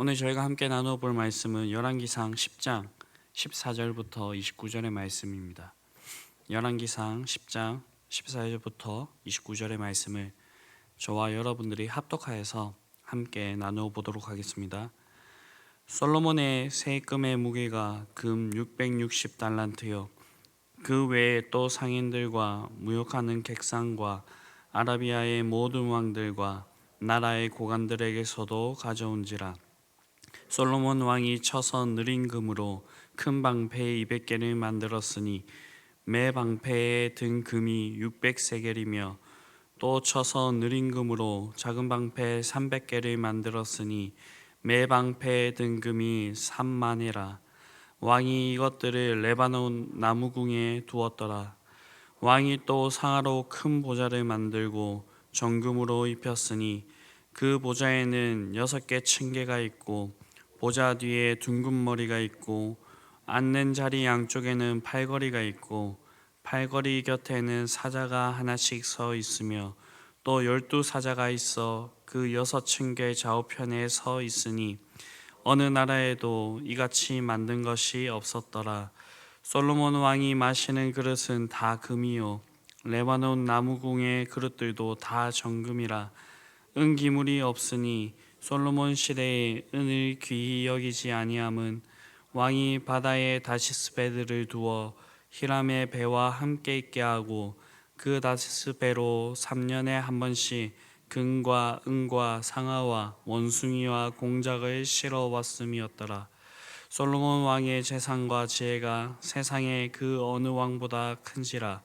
오늘 저희가 함께 나누어 볼 말씀은 열왕기상 10장 14절부터 29절의 말씀입니다. 열왕기상 10장 14절부터 29절의 말씀을 저와 여러분들이 합독하여서 함께 나누어 보도록 하겠습니다. 솔로몬의 세금의 무게가 금 660달란트요 그 외에 또 상인들과 무역하는 객상과 아라비아의 모든 왕들과 나라의 고관들에게서도 가져온지라. 솔로몬 왕이 쳐서 느린 금으로 큰 방패 200개를 만들었으니 매 방패에 든 금이 600세겔이며 또 쳐서 느린 금으로 작은 방패 300개를 만들었으니 매 방패에 든 금이 3만이라. 왕이 이것들을 레바논 나무궁에 두었더라. 왕이 또 상하로 큰 보좌를 만들고 정금으로 입혔으니 그 보좌에는 6개 층계가 있고 보좌 뒤에 둥근 머리가 있고 앉는 자리 양쪽에는 팔걸이가 있고 팔걸이 곁에는 사자가 하나씩 서 있으며 또 12사자가 있어 그 6층계 좌우편에 서 있으니 어느 나라에도 이같이 만든 것이 없었더라. 솔로몬 왕이 마시는 그릇은 다 금이요 레바논 나무궁의 그릇들도 다 정금이라. 은기물이 없으니 솔로몬 시대에 은을 귀히 여기지 아니함은 왕이 바다에 다시스 배들을 두어 히람의 배와 함께 있게 하고 그 다시스 배로 3년에 한 번씩 금과 은과 상아와 원숭이와 공작을 실어 왔음이었더라. 솔로몬 왕의 재산과 지혜가 세상의 그 어느 왕보다 큰지라.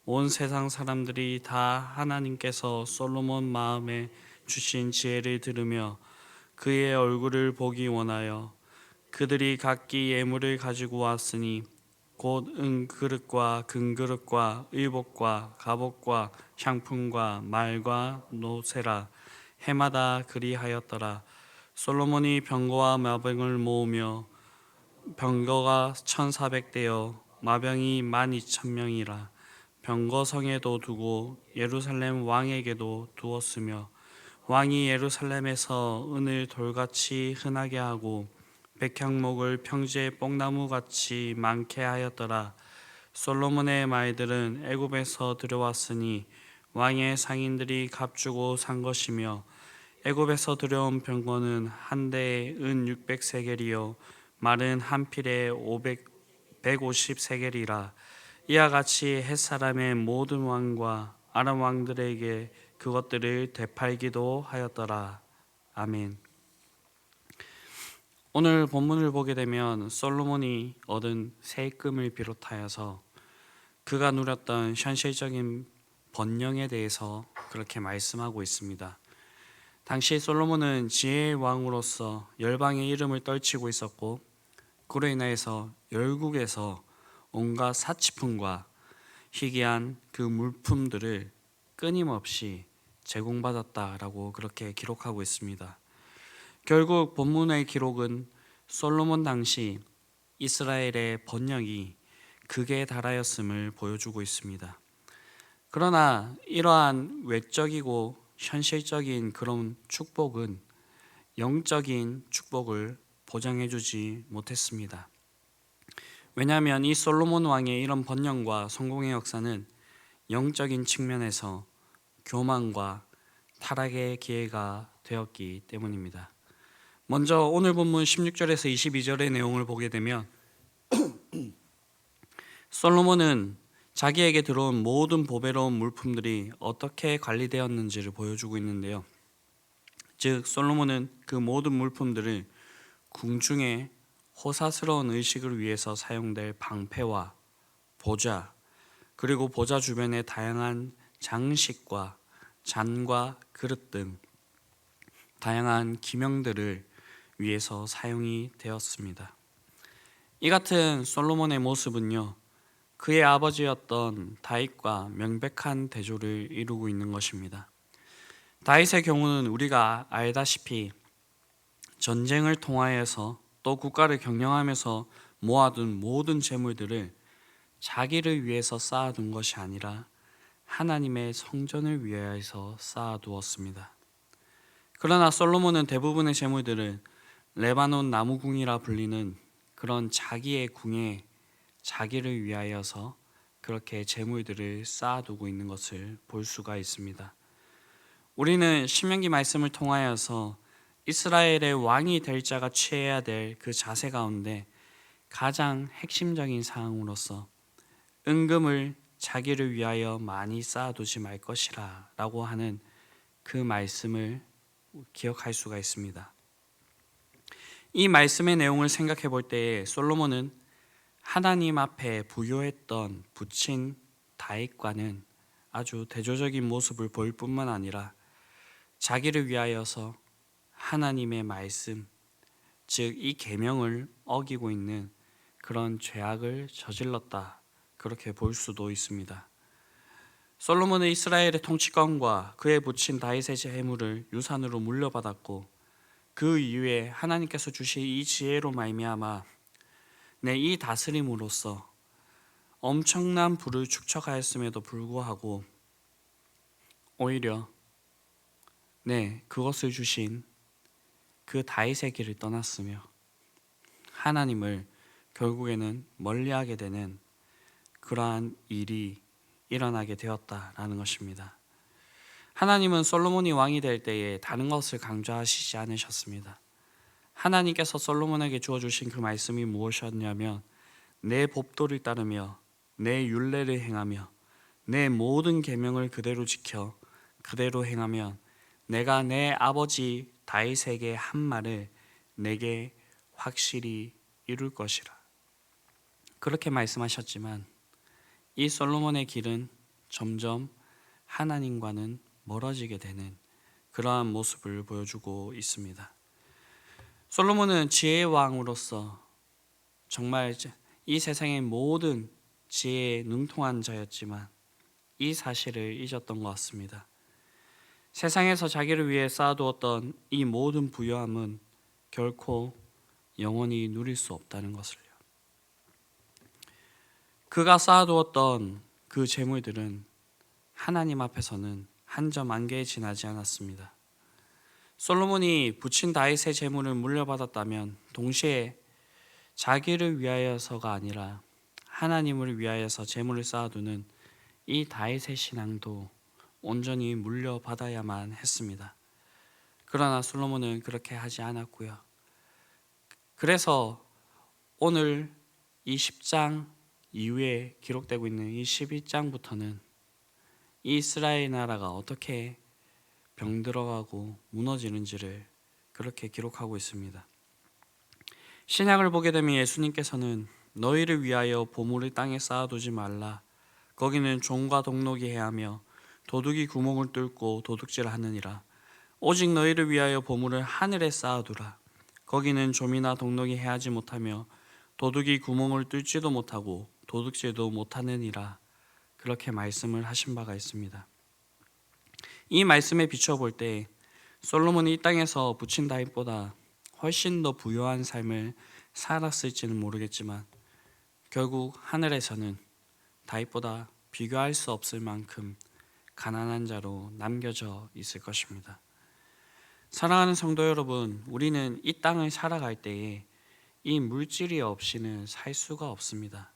온 세상 사람들이 다 하나님께서 솔로몬 마음에 주신 지혜를 들으며 그의 얼굴을 보기 원하여 그들이 각기 예물을 가지고 왔으니 곧 은그릇과 금그릇과 의복과 갑옷과 향품과 말과 노새라. 해마다 그리하였더라. 솔로몬이 병거와 마병을 모으며 병거가 1400대여 마병이 12,000명이라. 병거성에도 두고 예루살렘 왕에게도 두었으며 왕이 예루살렘에서 은을 돌같이 흔하게 하고 백향목을 평지의 뽕나무같이 많게 하였더라. 솔로몬의 말들은 애굽에서 들여왔으니 왕의 상인들이 값주고 산 것이며 애굽에서 들여온 병거는 한 대에 은 600세겔이요 말은 한 필에 150세겔이라. 이와 같이 햇사람의 모든 왕과 아람 왕들에게 그것들을 되팔기도 하였더라. 아멘. 오늘 본문을 보게 되면 솔로몬이 얻은 세금을 비롯하여서 그가 누렸던 현실적인 번영에 대해서 그렇게 말씀하고 있습니다. 당시 솔로몬은 지혜의 왕으로서 열방의 이름을 떨치고 있었고 그로 인하여서 열국에서 온갖 사치품과 희귀한 그 물품들을 끊임없이 제공받았다라고 그렇게 기록하고 있습니다. 결국 본문의 기록은 솔로몬 당시 이스라엘의 번영이 극에 달하였음을 보여주고 있습니다. 그러나 이러한 외적이고 현실적인 그런 축복은 영적인 축복을 보장해주지 못했습니다. 왜냐하면 이 솔로몬 왕의 이런 번영과 성공의 역사는 영적인 측면에서 교만과 타락의 기회가 되었기 때문입니다. 먼저 오늘 본문 16절에서 22절의 내용을 보게 되면 솔로몬은 자기에게 들어온 모든 보배로운 물품들이 어떻게 관리되었는지를 보여주고 있는데요. 즉 솔로몬은 그 모든 물품들을 궁중의 호사스러운 의식을 위해서 사용될 방패와 보좌, 그리고 보좌 주변의 다양한 장식과 잔과 그릇 등 다양한 기명들을 위해서 사용이 되었습니다. 이 같은 솔로몬의 모습은요, 그의 아버지였던 다윗과 명백한 대조를 이루고 있는 것입니다. 다윗의 경우는 우리가 알다시피 전쟁을 통하여서 또 국가를 경영하면서 모아둔 모든 재물들을 자기를 위해서 쌓아둔 것이 아니라 하나님의 성전을 위하여서 쌓아두었습니다. 그러나 솔로몬은 대부분의 재물들을 레바논 나무궁이라 불리는 그런 자기의 궁에 자기를 위하여서 그렇게 재물들을 쌓아두고 있는 것을 볼 수가 있습니다. 우리는 신명기 말씀을 통하여서 이스라엘의 왕이 될 자가 취해야 될 그 자세 가운데 가장 핵심적인 사항으로서 은금을 자기를 위하여 많이 쌓아두지 말 것이라 라고 하는 그 말씀을 기억할 수가 있습니다. 이 말씀의 내용을 생각해 볼 때에 솔로몬은 하나님 앞에 부요했던 부친 다윗과는 아주 대조적인 모습을 보일 뿐만 아니라 자기를 위하여서 하나님의 말씀, 즉 이 계명을 어기고 있는 그런 죄악을 저질렀다, 그렇게 볼 수도 있습니다. 솔로몬은 이스라엘의 통치권과 그의 부친 다윗의 재물을 유산으로 물려받았고 그 이후에 하나님께서 주신 이 지혜로 말미암아 이 다스림으로써 엄청난 부를 축적하였음에도 불구하고 오히려 그것을 주신 그 다윗의 길을 떠났으며 하나님을 결국에는 멀리하게 되는 그러한 일이 일어나게 되었다라는 것입니다. 하나님은 솔로몬이 왕이 될 때에 다른 것을 강조하시지 않으셨습니다. 하나님께서 솔로몬에게 주어주신 그 말씀이 무엇이었냐면 내 법도를 따르며 내 율례를 행하며 내 모든 계명을 그대로 지켜 그대로 행하면 내가 내 아버지 다윗에게 한 말을 내게 확실히 이룰 것이라. 그렇게 말씀하셨지만 이 솔로몬의 길은 점점 하나님과는 멀어지게 되는 그러한 모습을 보여주고 있습니다. 솔로몬은 지혜의 왕으로서 정말 이 세상의 모든 지혜에 능통한 자였지만 이 사실을 잊었던 것 같습니다. 세상에서 자기를 위해 쌓아두었던 이 모든 부요함은 결코 영원히 누릴 수 없다는 것을요. 그가 쌓아두었던 그 재물들은 하나님 앞에서는 한 점 안개에 지나지 않았습니다. 솔로몬이 부친 다윗의 재물을 물려받았다면 동시에 자기를 위하여서가 아니라 하나님을 위하여서 재물을 쌓아두는 이 다윗의 신앙도 온전히 물려받아야만 했습니다. 그러나 솔로몬은 그렇게 하지 않았고요. 그래서 오늘 이 10장 이후에 기록되고 있는 이 11장부터는 이 이스라엘 나라가 어떻게 병들어가고 무너지는지를 그렇게 기록하고 있습니다. 신약을 보게 되면 예수님께서는 너희를 위하여 보물을 땅에 쌓아두지 말라. 거기는 종과 동록이 해하며 도둑이 구멍을 뚫고 도둑질을 하느니라. 오직 너희를 위하여 보물을 하늘에 쌓아두라. 거기는 좀이나 동록이 해하지 못하며 도둑이 구멍을 뚫지도 못하고 도둑질도 못하느니라. 그렇게 말씀을 하신 바가 있습니다. 이 말씀에 비춰볼 때 솔로몬이 이 땅에서 부친 다윗보다 훨씬 더 부유한 삶을 살았을지는 모르겠지만 결국 하늘에서는 다윗보다 비교할 수 없을 만큼 가난한 자로 남겨져 있을 것입니다. 사랑하는 성도 여러분, 우리는 이 땅을 살아갈 때에 이 물질이 없이는 살 수가 없습니다.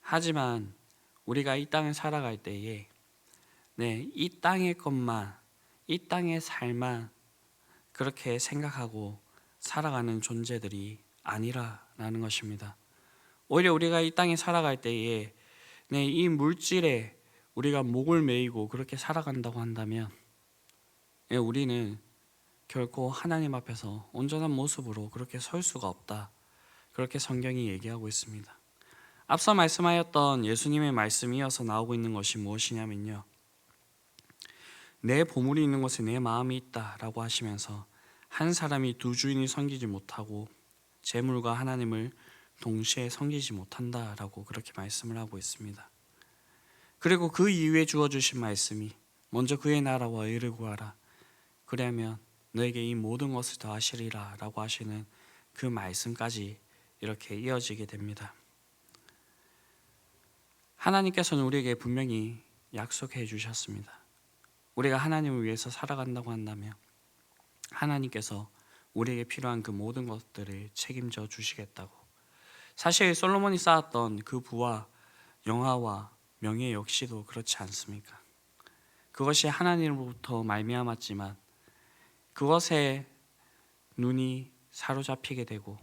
하지만 우리가 이 땅을 살아갈 때에 이 땅의 것만, 이 땅의 삶만 그렇게 생각하고 살아가는 존재들이 아니라는 것입니다. 오히려 우리가 이 땅에 살아갈 때에 이 물질에 우리가 목을 메이고 그렇게 살아간다고 한다면 우리는 결코 하나님 앞에서 온전한 모습으로 그렇게 설 수가 없다. 그렇게 성경이 얘기하고 있습니다. 앞서 말씀하였던 예수님의 말씀이 이어서 나오고 있는 것이 무엇이냐면요, 내 보물이 있는 곳에 내 마음이 있다라고 하시면서 한 사람이 두 주인을 섬기지 못하고 재물과 하나님을 동시에 섬기지 못한다라고 그렇게 말씀을 하고 있습니다. 그리고 그 이후에 주어주신 말씀이 먼저 그의 나라와 의를 구하라. 그러면 너에게 이 모든 것을 더하시리라 라고 하시는 그 말씀까지 이렇게 이어지게 됩니다. 하나님께서는 우리에게 분명히 약속해 주셨습니다. 우리가 하나님을 위해서 살아간다고 한다면 하나님께서 우리에게 필요한 그 모든 것들을 책임져 주시겠다고. 사실 솔로몬이 쌓았던 그 부와 영화와 명예 역시도 그렇지 않습니까? 그것이 하나님으로부터 말미암았지만 그것에 눈이 사로잡히게 되고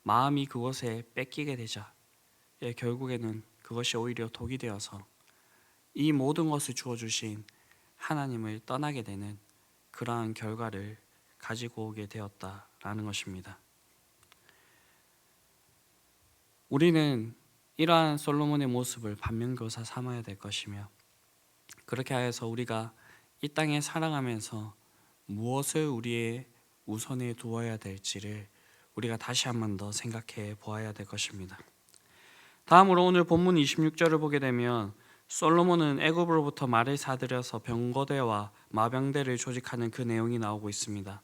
마음이 그것에 뺏기게 되자 결국에는 그것이 오히려 독이 되어서 이 모든 것을 주어주신 하나님을 떠나게 되는 그러한 결과를 가지고 오게 되었다라는 것입니다. 우리는 이러한 솔로몬의 모습을 반면교사 삼아야 될 것이며, 그렇게 하여서 우리가 이 땅에 살아가면서 무엇을 우리의 우선에 두어야 될지를 우리가 다시 한 번 더 생각해 보아야 될 것입니다. 다음으로 오늘 본문 26절을 보게 되면 솔로몬은 애굽으로부터 말을 사들여서 병거대와 마병대를 조직하는 그 내용이 나오고 있습니다.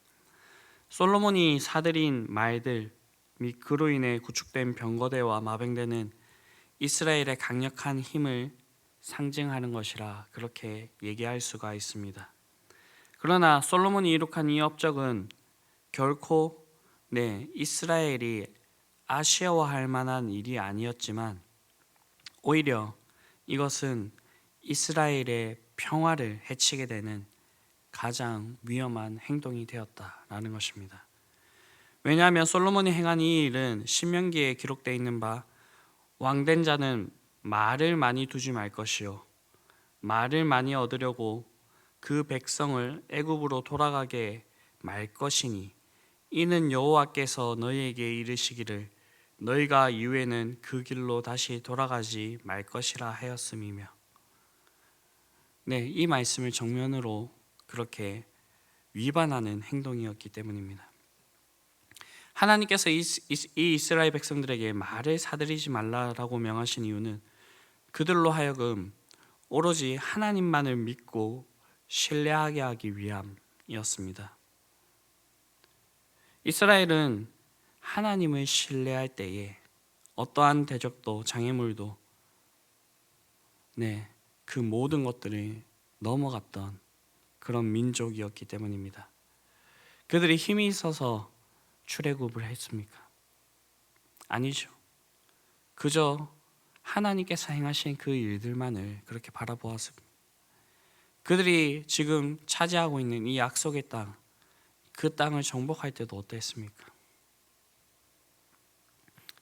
솔로몬이 사들인 말들 및 그로 인해 구축된 병거대와 마병대는 이스라엘의 강력한 힘을 상징하는 것이라 그렇게 얘기할 수가 있습니다. 그러나 솔로몬이 이룩한 이 업적은 결코 이스라엘이 아쉬워할 만한 일이 아니었지만 오히려 이것은 이스라엘의 평화를 해치게 되는 가장 위험한 행동이 되었다라는 것입니다. 왜냐하면 솔로몬이 행한 이 일은 신명기에 기록되어 있는 바 왕된 자는 말을 많이 두지 말 것이요 말을 많이 얻으려고 그 백성을 애굽으로 돌아가게 말 것이니 이는 여호와께서 너희에게 이르시기를 너희가 이후에는 그 길로 다시 돌아가지 말 것이라 하였음이며, 이 말씀을 정면으로 그렇게 위반하는 행동이었기 때문입니다. 하나님께서 이 이스라엘 백성들에게 말을 사들이지 말라라고 명하신 이유는 그들로 하여금 오로지 하나님만을 믿고 신뢰하게 하기 위함이었습니다. 이스라엘은 하나님을 신뢰할 때에 어떠한 대적도 장애물도 그 모든 것들을 넘어갔던 그런 민족이었기 때문입니다. 그들이 힘이 있어서 출애굽을 했습니까? 아니죠. 그저 하나님께서 행하신 그 일들만을 그렇게 바라보았습니다. 그들이 지금 차지하고 있는 이 약속의 땅, 그 땅을 정복할 때도 어땠습니까?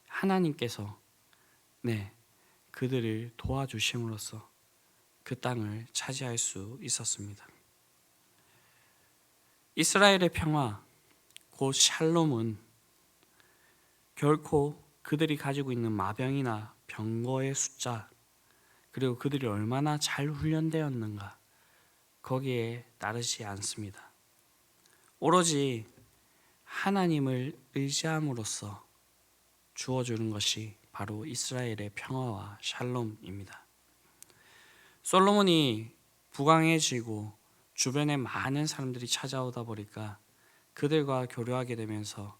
하나님께서 그들을 도와주심으로써 그 땅을 차지할 수 있었습니다. 이스라엘의 평화, 곧 샬롬은 결코 그들이 가지고 있는 마병이나 병거의 숫자, 그리고 그들이 얼마나 잘 훈련되었는가, 거기에 따르지 않습니다. 오로지 하나님을 의지함으로써 주어주는 것이 바로 이스라엘의 평화와 샬롬입니다. 솔로몬이 부강해지고 주변에 많은 사람들이 찾아오다 보니까 그들과 교류하게 되면서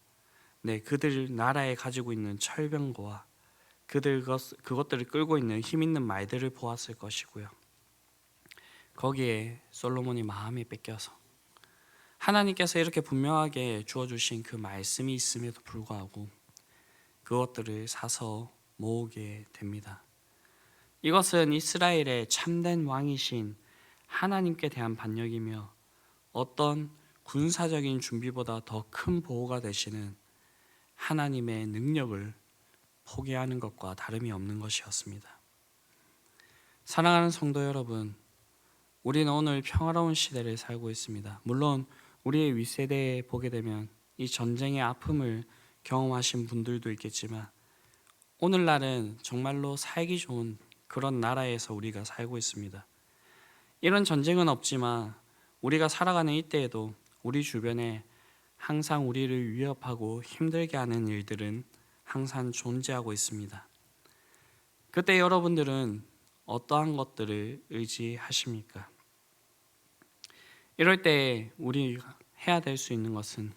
그들 나라에 가지고 있는 철병거와 그것들을 끌고 있는 힘 있는 말들을 보았을 것이고요. 거기에 솔로몬이 마음이 뺏겨서 하나님께서 이렇게 분명하게 주어주신 그 말씀이 있음에도 불구하고 그것들을 사서 모으게 됩니다. 이것은 이스라엘의 참된 왕이신 하나님께 대한 반역이며 어떤 군사적인 준비보다 더 큰 보호가 되시는 하나님의 능력을 포기하는 것과 다름이 없는 것이었습니다. 사랑하는 성도 여러분, 우리는 오늘 평화로운 시대를 살고 있습니다. 물론 우리의 윗세대에 보게 되면 이 전쟁의 아픔을 경험하신 분들도 있겠지만 오늘날은 정말로 살기 좋은 그런 나라에서 우리가 살고 있습니다. 이런 전쟁은 없지만 우리가 살아가는 이때에도 우리 주변에 항상 우리를 위협하고 힘들게 하는 일들은 항상 존재하고 있습니다. 그때 여러분들은 어떠한 것들을 의지하십니까? 이럴 때 우리가 해야 될 수 있는 것은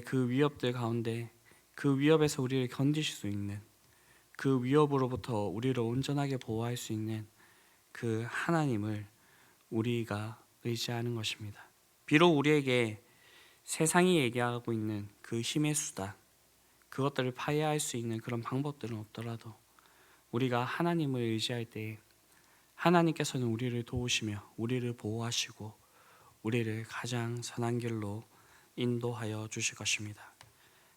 그 위협들 가운데 그 위협에서 우리를 견디실 수 있는, 그 위협으로부터 우리를 온전하게 보호할 수 있는 그 하나님을 우리가 의지하는 것입니다. 비록 우리에게 세상이 얘기하고 있는 그 힘의 수단, 그것들을 파괴할 수 있는 그런 방법들은 없더라도 우리가 하나님을 의지할 때에 하나님께서는 우리를 도우시며 우리를 보호하시고 우리를 가장 선한 길로 인도하여 주실 것입니다.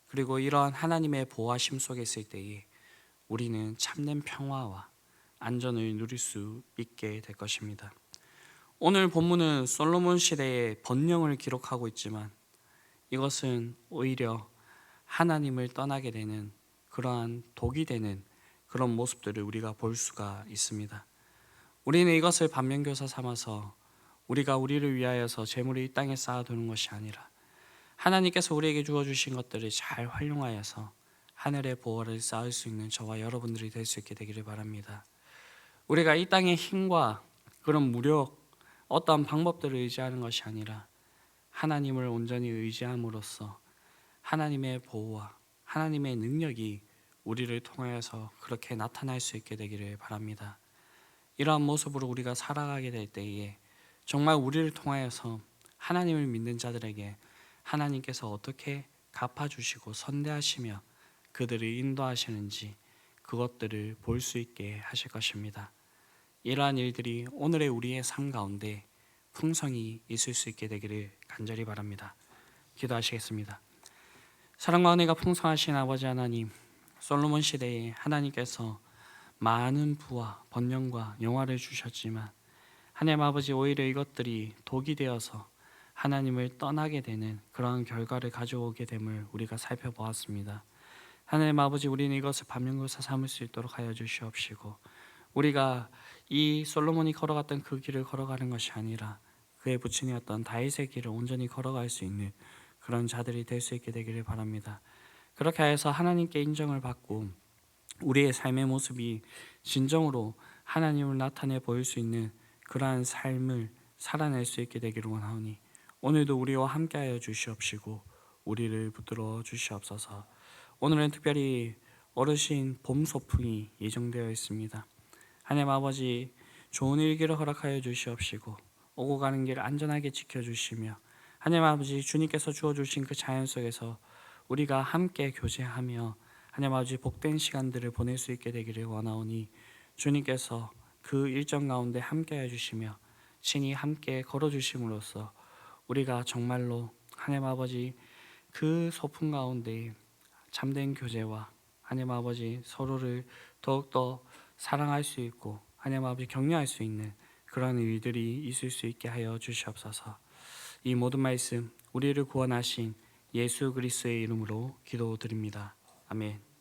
그리고 이러한 하나님의 보호하심 속에 있을 때에 우리는 참된 평화와 안전을 누릴 수 있게 될 것입니다. 오늘 본문은 솔로몬 시대의 번영을 기록하고 있지만 이것은 오히려 하나님을 떠나게 되는 그러한 독이 되는 그런 모습들을 우리가 볼 수가 있습니다. 우리는 이것을 반면교사 삼아서 우리가 우리를 위하여서 재물을 이 땅에 쌓아두는 것이 아니라 하나님께서 우리에게 주어주신 것들을 잘 활용하여서 하늘의 보호를 쌓을 수 있는 저와 여러분들이 될 수 있게 되기를 바랍니다. 우리가 이 땅의 힘과 그런 무력, 어떠한 방법들을 의지하는 것이 아니라 하나님을 온전히 의지함으로써 하나님의 보호와 하나님의 능력이 우리를 통하여서 그렇게 나타날 수 있게 되기를 바랍니다. 이러한 모습으로 우리가 살아가게 될 때에 정말 우리를 통하여서 하나님을 믿는 자들에게 하나님께서 어떻게 갚아주시고 선대하시며 그들을 인도하시는지 그것들을 볼 수 있게 하실 것입니다. 이러한 일들이 오늘의 우리의 삶 가운데 풍성이 있을 수 있게 되기를 간절히 바랍니다. 기도하시겠습니다. 사랑과 은혜가 풍성하신 아버지 하나님, 솔로몬 시대에 하나님께서 많은 부와 번영과 영화를 주셨지만 하나님 아버지 오히려 이것들이 독이 되어서 하나님을 떠나게 되는 그러한 결과를 가져오게 됨을 우리가 살펴보았습니다. 하나님 아버지, 우리는 이것을 반면교사 삼을 수 있도록 하여 주시옵시고 우리가 이 솔로몬이 걸어갔던 그 길을 걸어가는 것이 아니라 그의 부친이었던 다윗의 길을 온전히 걸어갈 수 있는 그런 자들이 될 수 있게 되기를 바랍니다. 그렇게 하여서 하나님께 인정을 받고 우리의 삶의 모습이 진정으로 하나님을 나타내 보일 수 있는 그러한 삶을 살아낼 수 있게 되기를 원하오니 오늘도 우리와 함께하여 주시옵시고 우리를 붙들어 주시옵소서. 오늘은 특별히 어르신 봄 소풍이 예정되어 있습니다. 하나님 아버지, 좋은 일기를 허락하여 주시옵시고 오고 가는 길 안전하게 지켜주시며 하나님 아버지, 주님께서 주어주신 그 자연 속에서 우리가 함께 교제하며 하나님 아버지 복된 시간들을 보낼 수 있게 되기를 원하오니 주님께서 그 일정 가운데 함께해 주시며 친히 함께 걸어주심으로써 우리가 정말로 하나님 아버지 그 소풍 가운데 참된 교제와 하나님 아버지 서로를 더욱더 사랑할 수 있고 하나님 아버지 격려할 수 있는 그런 일들이 있을 수 있게 하여 주시옵소서. 이 모든 말씀 우리를 구원하신 예수 그리스도의 이름으로 기도드립니다. 아멘.